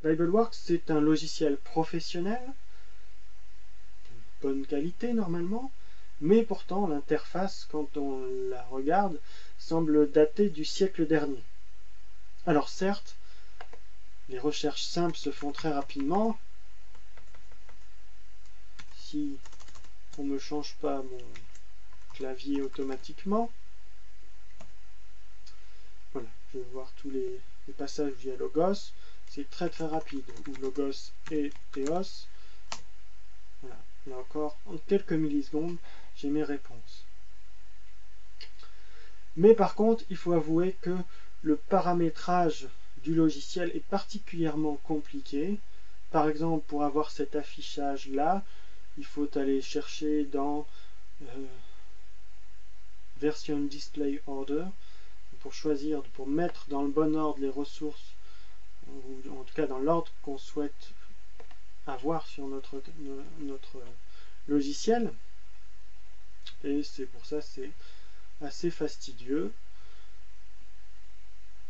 BibleWorks, c'est un logiciel professionnel, bonne qualité normalement, mais pourtant l'interface, quand on la regarde, semble dater du siècle dernier. Alors certes, les recherches simples se font très rapidement. Si on ne change pas mon clavier automatiquement, voilà, je vais voir tous les passages où il y a Logos, c'est très très rapide, ou Logos et Theos. Voilà, là encore, en quelques millisecondes, j'ai mes réponses. Mais par contre, il faut avouer que le paramétrage du logiciel est particulièrement compliqué. Par exemple, pour avoir cet affichage-là, il faut aller chercher dans Version Display Order pour choisir, pour mettre dans le bon ordre les ressources, ou en tout cas dans l'ordre qu'on souhaite avoir sur notre logiciel. Et c'est pour ça c'est assez fastidieux.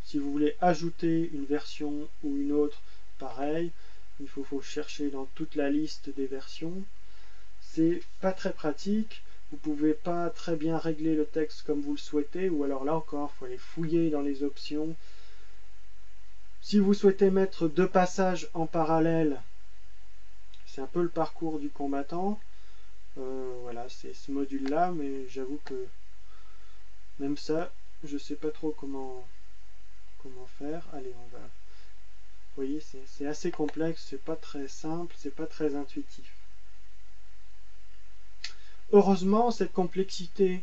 Si vous voulez ajouter une version ou une autre, pareil, il faut chercher dans toute la liste des versions. C'est pas très pratique, vous pouvez pas très bien régler le texte comme vous le souhaitez, ou alors là encore, il faut aller fouiller dans les options. Si vous souhaitez mettre deux passages en parallèle, c'est un peu le parcours du combattant. Voilà, c'est ce module-là, mais j'avoue que même ça, je sais pas trop comment faire. Allez, on va... Vous voyez, c'est assez complexe, c'est pas très simple, c'est pas très intuitif. Heureusement, cette complexité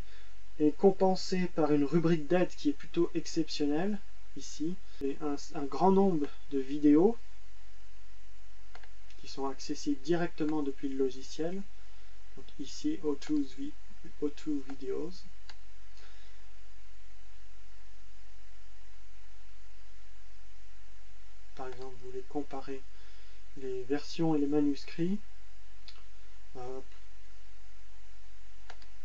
est compensée par une rubrique d'aide qui est plutôt exceptionnelle, ici. C'est un grand nombre de vidéos qui sont accessibles directement depuis le logiciel. Donc ici, O2 Videos. Par exemple, vous voulez comparer les versions et les manuscrits.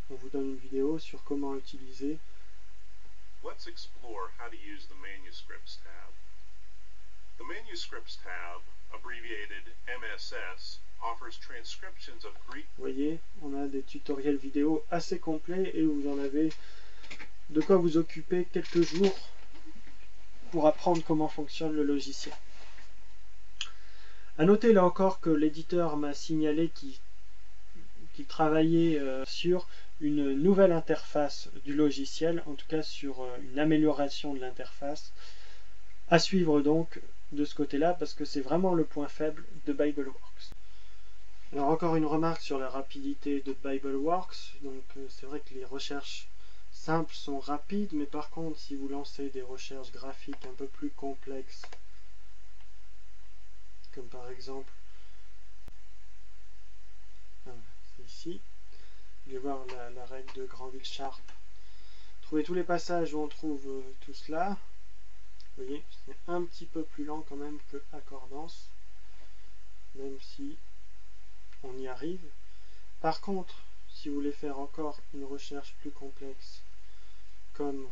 On vous donne une vidéo sur comment utiliser. Let's explore how to use the Manuscripts tab. The Manuscripts tab, abbreviated MSS, offers transcriptions of Greek. Vous voyez, on a des tutoriels vidéo assez complets et vous en avez de quoi vous occuper quelques jours pour apprendre comment fonctionne le logiciel. À noter là encore que l'éditeur m'a signalé qu'il travaillait sur une nouvelle interface du logiciel, en tout cas sur une amélioration de l'interface. À suivre donc de ce côté-là, parce que c'est vraiment le point faible de BibleWorks. Alors encore une remarque sur la rapidité de BibleWorks. Donc c'est vrai que les recherches simples sont rapides, mais par contre si vous lancez des recherches graphiques un peu plus complexes, comme par exemple c'est ici, vous allez voir la règle de Granville Sharp. Trouvez tous les passages où on trouve tout cela. Vous voyez, c'est un petit peu plus lent quand même que Accordance, même si on y arrive. Par contre, si vous voulez faire encore une recherche plus complexe, comme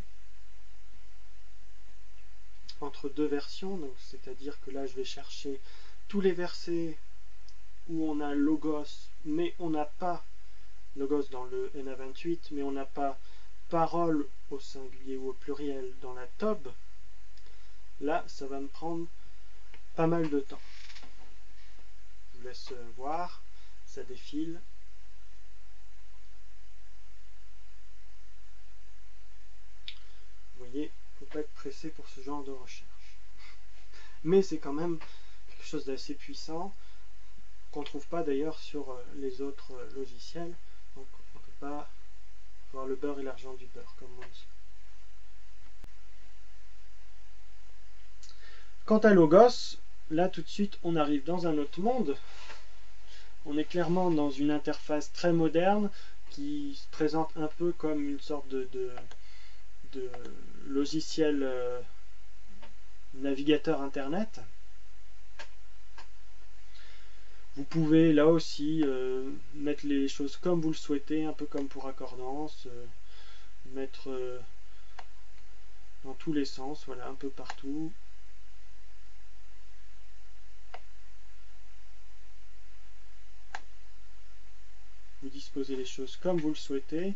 entre deux versions, donc c'est-à-dire que là je vais chercher tous les versets où on a Logos, mais on n'a pas Logos dans le NA28, mais on n'a pas parole au singulier ou au pluriel dans la TOB. Là, ça va me prendre pas mal de temps. Je vous laisse voir, ça défile. Vous voyez, il ne faut pas être pressé pour ce genre de recherche. Mais c'est quand même quelque chose d'assez puissant, qu'on ne trouve pas d'ailleurs sur les autres logiciels. Donc on ne peut pas voir le beurre et l'argent du beurre, comme on dit. Quant à Logos, là tout de suite on arrive dans un autre monde. On est clairement dans une interface très moderne qui se présente un peu comme une sorte de logiciel navigateur internet. Vous pouvez là aussi mettre les choses comme vous le souhaitez, un peu comme pour Accordance, mettre dans tous les sens, voilà, un peu partout. vous disposez les choses comme vous le souhaitez,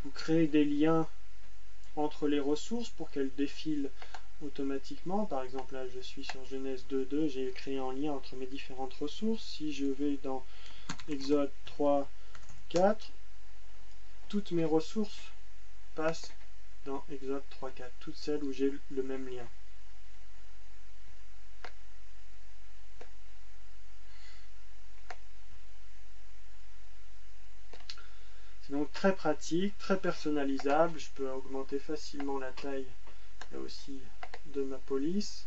vous créez des liens entre les ressources pour qu'elles défilent automatiquement. Par exemple, là je suis sur Genèse 2.2, j'ai créé un lien entre mes différentes ressources. Si je vais dans Exode 3.4, toutes mes ressources passent dans Exode 3.4, toutes celles où j'ai le même lien. C'est donc très pratique, très personnalisable. Je peux augmenter facilement la taille là aussi de ma police.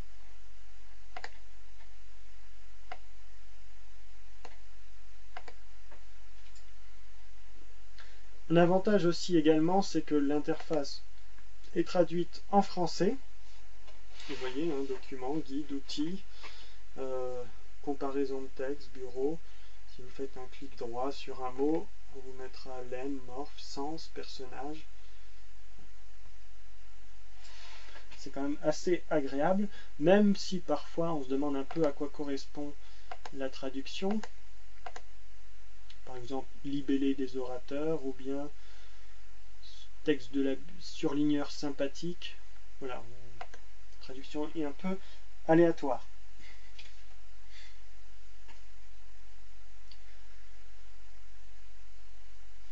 Un avantage aussi également, c'est que l'interface est traduite en français. Vous voyez, un document, guide, outils, comparaison de texte, bureau. Si vous faites un clic droit sur un mot, on vous mettra laine, morphe, sens, personnage. C'est quand même assez agréable, même si parfois on se demande un peu à quoi correspond la traduction. Par exemple, libellé des orateurs ou bien texte de la surligneur sympathique. Voilà, la traduction est un peu aléatoire.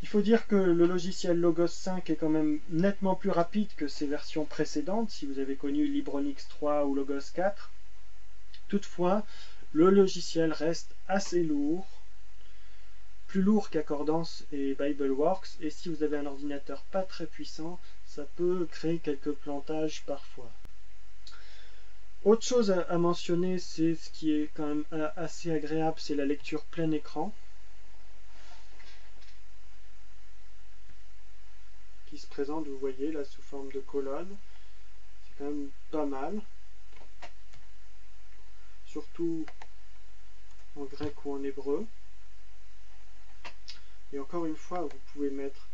Il faut dire que le logiciel Logos 5 est quand même nettement plus rapide que ses versions précédentes, si vous avez connu LibreOnix 3 ou Logos 4. Toutefois, le logiciel reste assez lourd, plus lourd qu'Accordance et BibleWorks, et si vous avez un ordinateur pas très puissant, ça peut créer quelques plantages parfois. Autre chose à mentionner, c'est ce qui est quand même assez agréable, c'est la lecture plein écran, qui se présente, vous voyez, là sous forme de colonne. C'est quand même pas mal, surtout en grec ou en hébreu. Et encore une fois, vous pouvez mettre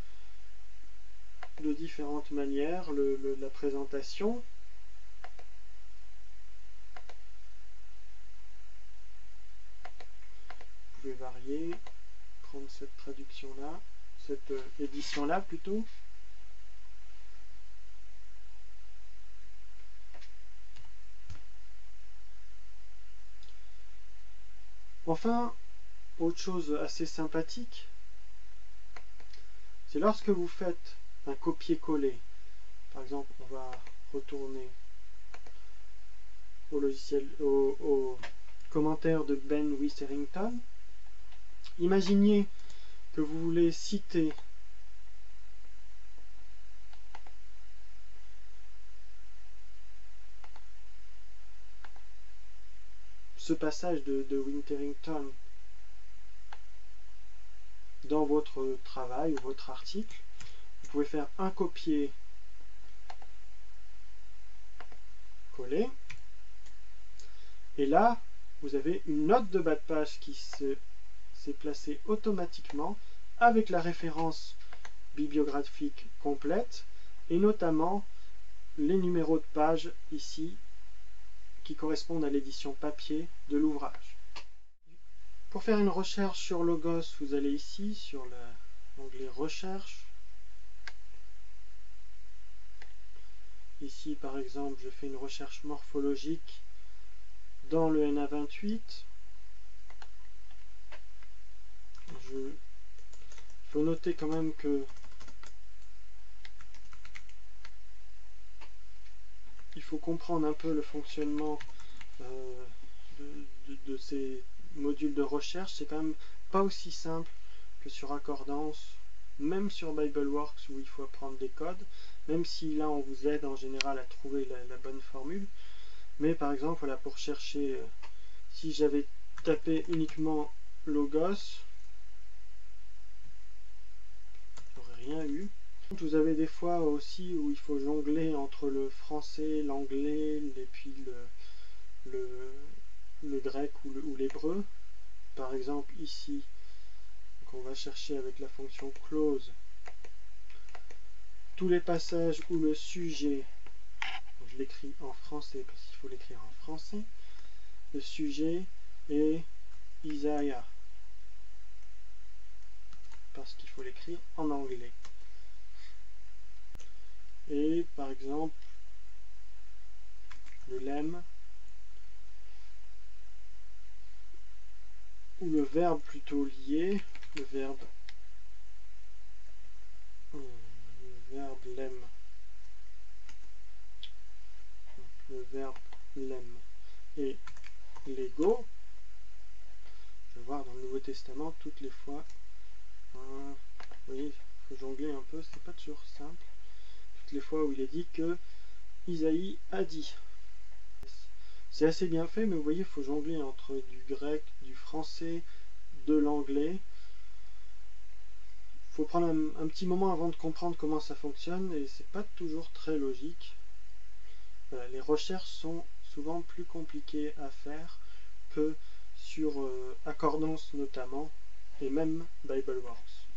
de différentes manières la présentation. Vous pouvez varier, prendre cette traduction-là, cette édition-là plutôt. Enfin, autre chose assez sympathique, c'est lorsque vous faites un copier-coller. Par exemple, on va retourner au logiciel, au commentaire de Ben Witherington. Imaginez que vous voulez citer ce passage de Witherington dans votre travail ou votre article. Vous pouvez faire un copier-coller et là vous avez une note de bas de page qui s'est placée automatiquement avec la référence bibliographique complète et notamment les numéros de page ici qui correspondent à l'édition papier de l'ouvrage. Pour faire une recherche sur Logos, vous allez ici sur l'onglet Recherche. Ici, par exemple, je fais une recherche morphologique dans le NA28. Il faut noter quand même que il faut comprendre un peu le fonctionnement de ces modules de recherche. C'est quand même pas aussi simple que sur Accordance, même sur BibleWorks où il faut apprendre des codes, même si là on vous aide en général à trouver la bonne formule. Mais par exemple, voilà, pour chercher, si j'avais tapé uniquement Logos, j'aurais rien eu. Vous avez des fois aussi où il faut jongler entre le français, l'anglais, et puis le grec ou l'hébreu. Par exemple ici, donc on va chercher avec la fonction close tous les passages où le sujet, je l'écris en français parce qu'il faut l'écrire en français, le sujet est Isaïe. parce qu'il faut l'écrire en anglais. Et par exemple, le lemme, ou le verbe plutôt lié, le verbe lemme. Donc, le verbe lemme et lego. Je vais voir dans le Nouveau Testament toutes les fois. Vous voyez, il faut jongler un peu, c'est pas toujours simple. Toutes les fois où il est dit que Isaïe a dit. C'est assez bien fait, mais vous voyez, il faut jongler entre du grec, du français, de l'anglais. Il faut prendre un petit moment avant de comprendre comment ça fonctionne, et c'est pas toujours très logique. Voilà, les recherches sont souvent plus compliquées à faire que sur Accordance notamment, et même BibleWorks.